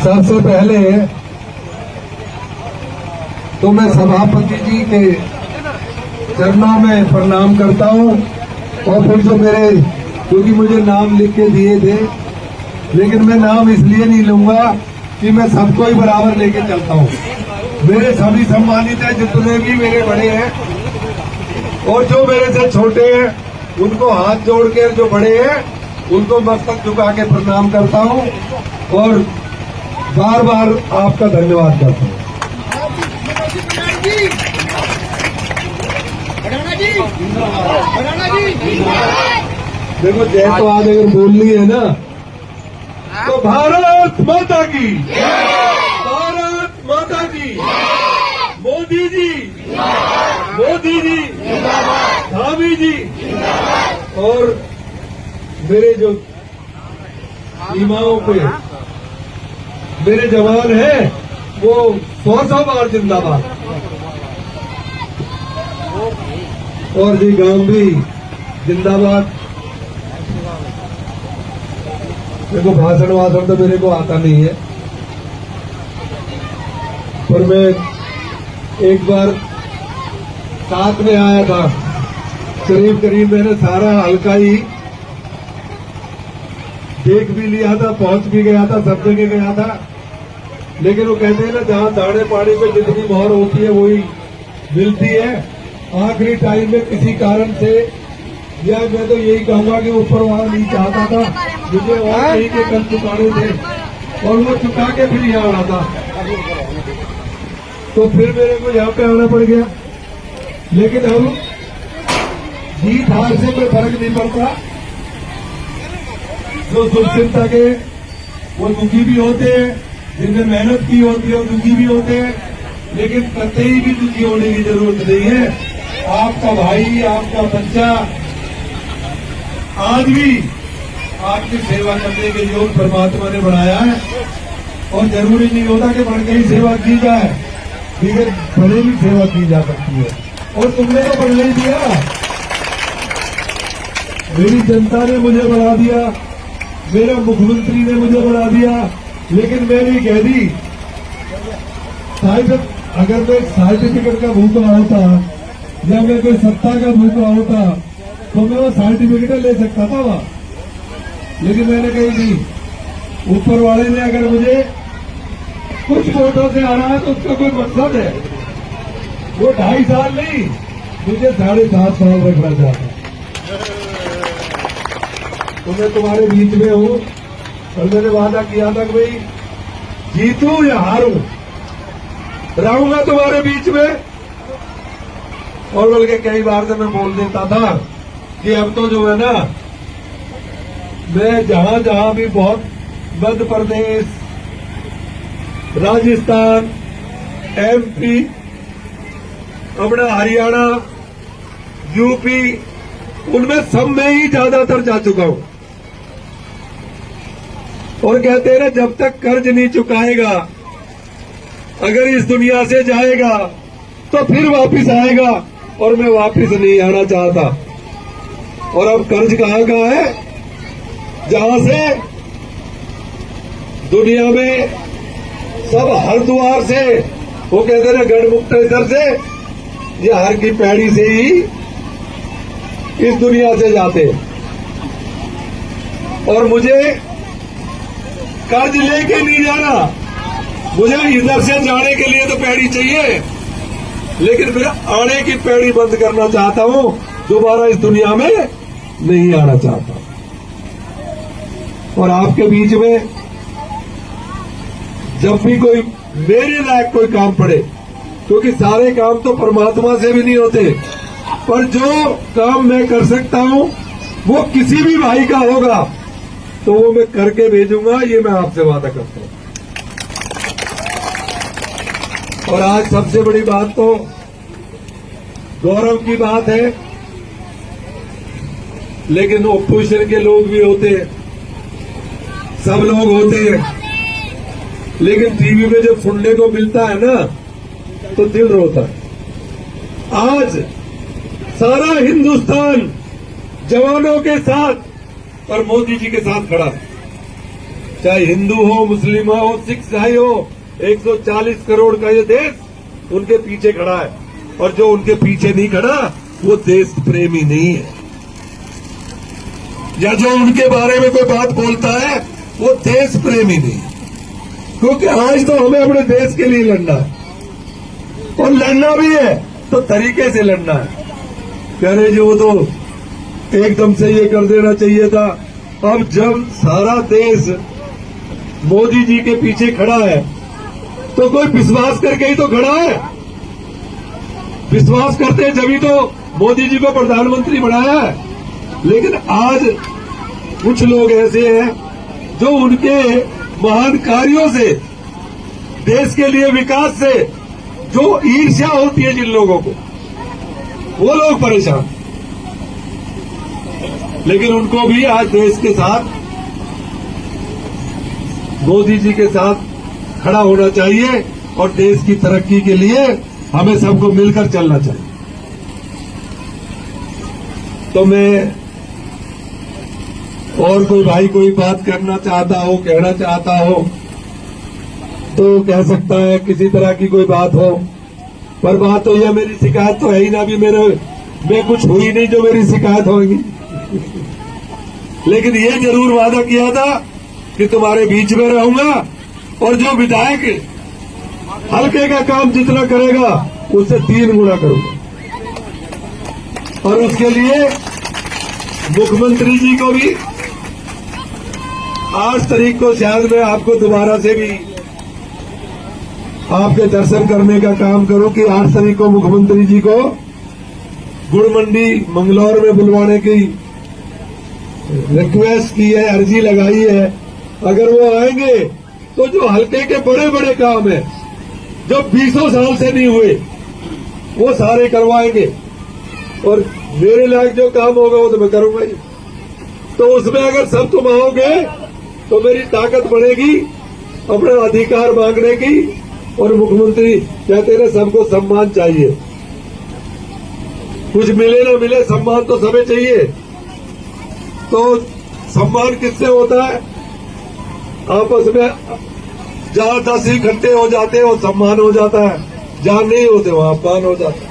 सबसे पहले तो मैं सभापति जी के चरणों में प्रणाम करता हूं और फिर जो मेरे, क्योंकि मुझे नाम लिख के दिए थे, लेकिन मैं नाम इसलिए नहीं लूंगा कि मैं सबको ही बराबर लेके चलता हूं। मेरे सभी सम्मानित हैं, जितने भी मेरे बड़े हैं और जो मेरे से छोटे हैं, उनको हाथ जोड़ के, जो बड़े हैं उनको मस्तक झुका के प्रणाम करता हूं और बार बार आपका धन्यवाद करता हूं। देखो, जय तो आज अगर बोलनी है ना तो भारत माता की, भारत माता की, मोदी जी, मोदी जी, धामी जी, और मेरे जो सीमाओं पे मेरे जवान हैं वो 100 बार जिंदाबाद, और जी गांव भी जिंदाबाद। देखो, भाषण वाषण तो मेरे को आता नहीं है, पर मैं एक बार साथ में आया था, करीब मैंने सारा हल्का ही देख भी लिया था, पहुंच भी गया था, सब जगह गया था। लेकिन वो कहते हैं ना, जहां दाने पानी पे जितनी मोहर होती है वही मिलती है। आखिरी टाइम में किसी कारण से, या मैं तो यही कहूंगा कि ऊपर वहां नहीं चाहता था, मुझे और कहीं के कल चुकाने थे और वो चुका के फिर यहाँ आना था, तो फिर मेरे को यहाँ पे आना पड़ गया। लेकिन हम जीत हार से कोई फर्क नहीं पड़ता। जो शुभचिंता के वो दुखी भी होते हैं, जिनने मेहनत की होती है वो दुखी भी होते हैं, लेकिन कतई भी दुखी होने की जरूरत नहीं है। आपका भाई, आपका बच्चा आज भी आपकी सेवा करने के योग परमात्मा ने बनाया है, और जरूरी नहीं होता कि बढ़ के ही सेवा की जाए, बगैर बड़े भी सेवा की जा सकती है। और तुमने तो बढ़ नहीं दिया, मेरी जनता ने मुझे बढ़ा दिया, मेरा मुख्यमंत्री ने मुझे बढ़ा दिया, लेकिन मैंने कह दी साहिब, अगर मैं सर्टिफिकेट का भूखा होता या मैं कोई सत्ता का भूखा होता तो मैं वो सर्टिफिकेट ले सकता था वहां, लेकिन मैंने कही नहीं। ऊपर वाले ने अगर मुझे कुछ वोटों से आ रहा है तो उसका कोई मकसद है, वो 2.5 साल नहीं, मुझे 7.5 साल रखना चाहता। तो मैं तुम्हारे बीच में हूं, और मैंने वादा किया था कि भाई जीतूं या हारूं, रहूंगा तुम्हारे बीच में। और बल्कि कई बार से मैं बोल देता था कि अब तो जो है ना, मैं जहां जहां भी, बहुत मध्य प्रदेश, राजस्थान, MP, अपना हरियाणा, यूपी, उनमें सब में ही ज्यादातर जा चुका हूं। और कहते हैं ना, जब तक कर्ज नहीं चुकाएगा, अगर इस दुनिया से जाएगा तो फिर वापिस आएगा, और मैं वापिस नहीं आना चाहता। और अब कर्ज कहां का है, जहां से दुनिया में सब हरिद्वार से, वो कहते हैं ना गढ़मुक्तेश्वर से, या हर की पैड़ी से ही इस दुनिया से जाते। और मुझे कर्ज लेके नहीं जाना, मुझे इधर से जाने के लिए तो पैड़ी चाहिए, लेकिन फिर आने की पैड़ी बंद करना चाहता हूं, दोबारा इस दुनिया में नहीं आना चाहता। और आपके बीच में जब भी कोई मेरे लायक कोई काम पड़े, क्योंकि सारे काम तो परमात्मा से भी नहीं होते, पर जो काम मैं कर सकता हूं वो किसी भी भाई का होगा तो वो मैं करके भेजूंगा, ये मैं आपसे वादा करता हूं। और आज सबसे बड़ी बात तो गौरव की बात है, लेकिन ऑपोजिशन के लोग भी होते हैं, सब लोग होते हैं, लेकिन टीवी में जब सुनने को मिलता है ना तो दिल रोता है। आज सारा हिंदुस्तान जवानों के साथ और मोदी जी के साथ खड़ा है। चाहे हिंदू हो, मुस्लिम हो, सिख ईसाई हो, 140 करोड़ का ये देश उनके पीछे खड़ा है। और जो उनके पीछे नहीं खड़ा वो देश प्रेमी नहीं है, या जो उनके बारे में कोई बात बोलता है वो देश प्रेमी नहीं है। क्योंकि आज तो हमें अपने देश के लिए लड़ना है, और लड़ना भी है तो तरीके से लड़ना है। कह रहे जो वो तो एकदम से ये कर देना चाहिए था। अब जब सारा देश मोदी जी के पीछे खड़ा है तो कोई विश्वास करके ही तो खड़ा है। विश्वास करते हैं जभी तो मोदी जी को प्रधानमंत्री बनाया है। लेकिन आज कुछ लोग ऐसे हैं जो उनके महान कार्यों से, देश के लिए विकास से जो ईर्ष्या होती है जिन लोगों को, वो लोग परेशान। लेकिन उनको भी आज देश के साथ, मोदी जी के साथ खड़ा होना चाहिए और देश की तरक्की के लिए हमें सबको मिलकर चलना चाहिए। तो मैं, और कोई भाई कोई बात करना चाहता हो, कहना चाहता हो तो कह सकता है, किसी तरह की कोई बात हो। पर बात तो यह, मेरी शिकायत तो है ही ना, भी मैं कुछ हुई नहीं जो मेरी शिकायत होगी। लेकिन ये जरूर वादा किया था कि तुम्हारे बीच में रहूंगा, और जो विधायक हल्के का काम जितना करेगा उससे 3 गुना करूंगा। और उसके लिए मुख्यमंत्री जी को भी 8 तारीख को शायद मैं आपको दोबारा से भी आपके दर्शन करने का काम करूं कि 8 तारीख को मुख्यमंत्री जी को गुड़ मंडी मंगलौर में बुलवाने की रिक्वेस्ट की है, अर्जी लगाई है। अगर वो आएंगे तो जो हल्के के बड़े बड़े काम है जो 20 साल से नहीं हुए वो सारे करवाएंगे, और मेरे लायक जो काम होगा वो तो मैं करूंगा ही। तो उसमें अगर सब तुम आओगे तो मेरी ताकत बढ़ेगी अपना अधिकार मांगने की। और मुख्यमंत्री कहते हैं सबको सम्मान चाहिए, कुछ मिले ना मिले सम्मान तो सबे चाहिए। तो सम्मान किससे होता है? आपस में जहां 10 इकट्ठे हो जाते हैं वो सम्मान हो जाता है, जहां नहीं होते वहां अपमान हो जाता है।